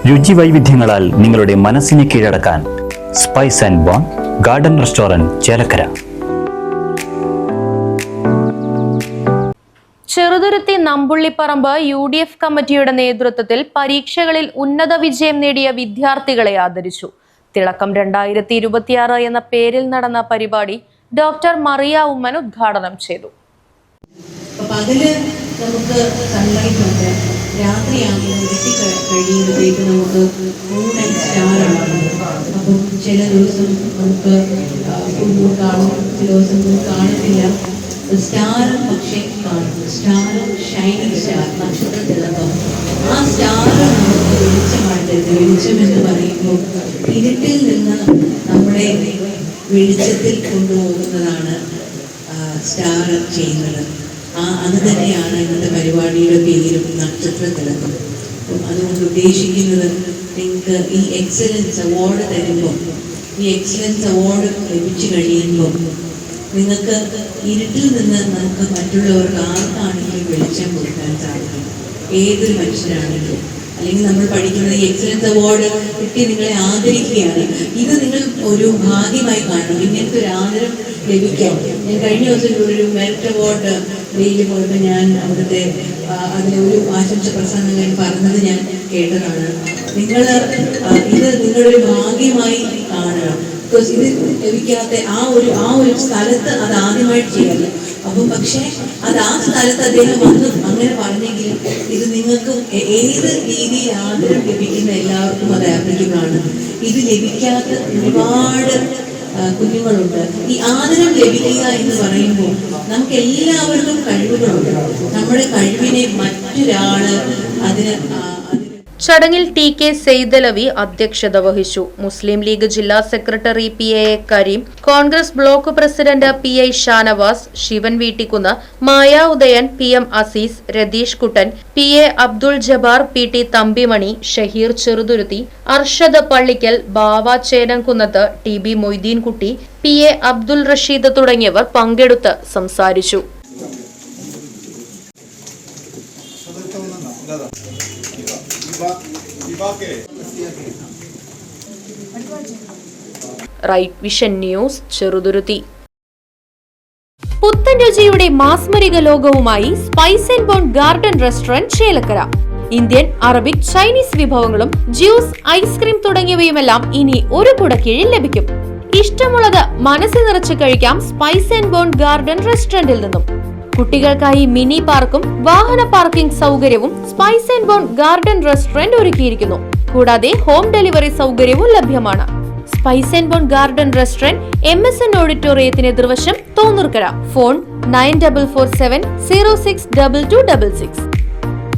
രുചി വൈവിധ്യങ്ങളാൽ നിങ്ങളുടെ മനസ്സിനെ കീഴടക്കാൻ Spice and Bone Garden Restaurant Chelakkara. Cheruthuruthy Nambullipparamb UDF കമ്മിറ്റിയുടെ നേതൃത്വത്തിൽ പരീക്ഷകളിൽ ഉന്നത വിജയം നേടിയ വിദ്യാർത്ഥികളെ ആദരിച്ചു. തിളക്കം 2026 എന്ന പേരിൽ നടന്ന പരിപാടി ഡോക്ടർ മറിയ ഉമ്മൻ ഉദ്ഘാടനം ചെയ്തു. പകല് നമുക്ക് സൺലൈറ്റ് ഉണ്ട്, രാത്രിയാകുമ്പോൾ കഴിയുമ്പോഴത്തേക്ക് നമുക്ക് മൂൺ ആൻഡ് സ്റ്റാർ ആണ്. അപ്പം ചില ദിവസം നമുക്ക് മൂൺ കാണും, ചില ദിവസം മൂൺ കാണത്തില്ല. സ്റ്റാറും പക്ഷേ കാണും. സ്റ്റാറും ഷൈനിങ് സ്റ്റാർ, നക്ഷത്രത്തിളക്കം. ആ സ്റ്റാർ നമുക്ക് വെളിച്ചമാണ് തരുന്നത്. വെളിച്ചം എന്ന് പറയുമ്പോൾ ഇരുട്ടിൽ നിന്ന് നമ്മുടെ വെളിച്ചത്തിൽ കൊണ്ടുപോകുന്നതാണ് സ്റ്റാർ ചെയ്യുന്നത്. അത് തന്നെയാണ് ഇന്നത്തെ പരിപാടിയുടെ പേരും നക്ഷത്രത്തിളക്കം. അതുകൊണ്ട് ഉദ്ദേശിക്കുന്നത് നിങ്ങൾക്ക് ഈ എക്സലൻസ് അവാർഡ് തരുമ്പോൾ, ഈ എക്സലൻസ് അവാർഡ് ലഭിച്ചു കഴിയുമ്പോൾ നിങ്ങൾക്ക് ഇരുട്ടിൽ നിന്ന് നമുക്ക് മറ്റുള്ളവർക്ക് ആർക്കാണെങ്കിലും വെളിച്ചം കൊടുക്കാൻ സാധിക്കും. ഏതൊരു മനുഷ്യരാണെങ്കിലും. അല്ലെങ്കിൽ നമ്മൾ പഠിക്കുന്നത് ഈ എക്സലൻസ് അവാർഡ് കിട്ടി നിങ്ങളെ ആദരിക്കുകയാണ്. ഇത് നിങ്ങൾ ഒരു ഭാഗ്യമായി കാണണം. ഇങ്ങനത്തെ ഒരു ആദരം ലഭിക്കാം. ഞാൻ കഴിഞ്ഞ ദിവസം ഒരു മെറിറ്റ് അവാർഡ് ഡെയിലി പോയപ്പോൾ ഞാൻ അവിടുത്തെ അതിലെ ഒരു ആശംസ പ്രസംഗം പറഞ്ഞത് ഞാൻ കേട്ടതാണ്. ഇത് നിങ്ങളൊരു ഭാഗ്യമായി കാണണം. ബിക്കോസ് ഇത് ലഭിക്കാത്ത ആ ഒരു സ്ഥലത്ത് അത് ആദ്യമായിട്ട് ചെയ്യാറില്ല. അപ്പം പക്ഷേ അത് ആ സ്ഥലത്ത് അദ്ദേഹം വന്ന് അങ്ങനെ പറഞ്ഞെങ്കിലും ഇത് നിങ്ങൾക്ക് ഏത് രീതിയിൽ ആദരം ലഭിക്കുന്ന എല്ലാവർക്കും അത് ആപ്ലിക്കബിൾ ആണ്. ഇത് ലഭിക്കാത്ത ഒരുപാട് കുഞ്ഞുങ്ങളുണ്ട്. ഈ ആദരം ലഭിക്കുക എന്ന് പറയുമ്പോൾ നമുക്ക് എല്ലാവർക്കും കഴിവുകളുണ്ട്. നമ്മുടെ കഴിവിനെ മറ്റൊരാള് അതിന് ചടങ്ങിൽ TK സെയ്ദലവി അധ്യക്ഷത വഹിച്ചു. മുസ്ലിം ലീഗ് ജില്ലാ secretary PA Kareem, Congress block president PI Shanavas, Shivan Veettikkunnu, Maya Udayan, PM Azeez, Ratheesh Kuttan, PA Abdul Jabbar, PT Thampimani, Shaheer Cheruthuruthy, Arshad Pallikkal, Bava Chenamkunnath, TB Moideenkutty, PA Abdul Rasheed തുടങ്ങിയവർ പങ്കെടുത്ത് സംസാരിച്ചു. Right Vision News, Cheruthuruthy. പുത്തൻ രുചിയുടെ മാസ്മരിക ലോകവുമായി Spice and Bone Garden Restaurant Chelakkara. Indian, Arabic, Chinese വിഭവങ്ങളും ജ്യൂസ്, ഐസ്ക്രീം തുടങ്ങിയവയുമെല്ലാം ഇനി ഒരു കുടക്കീഴിൽ ലഭിക്കും. ഇഷ്ടമുള്ളത് മനസ്സ് നിറച്ച് കഴിക്കാം സ്പൈസ് ആൻഡ് ബോൺ ഗാർഡൻ റെസ്റ്റോറന്റിൽ നിന്നും. കുട്ടികൾക്കായി മിനി പാർക്കും വാഹന പാർക്കിംഗ് സൗകര്യവും Spice and Bone Garden Restaurant ഒരുക്കിയിരിക്കുന്നു. കൂടാതെ ഹോം ഡെലിവറി സൗകര്യവും ലഭ്യമാണ്. Spice and Bone Garden Restaurant MSN ഓഡിറ്റോറിയത്തിന് എതിർവശം തോന്നൂർക്കര. ഫോൺ 9447 062266.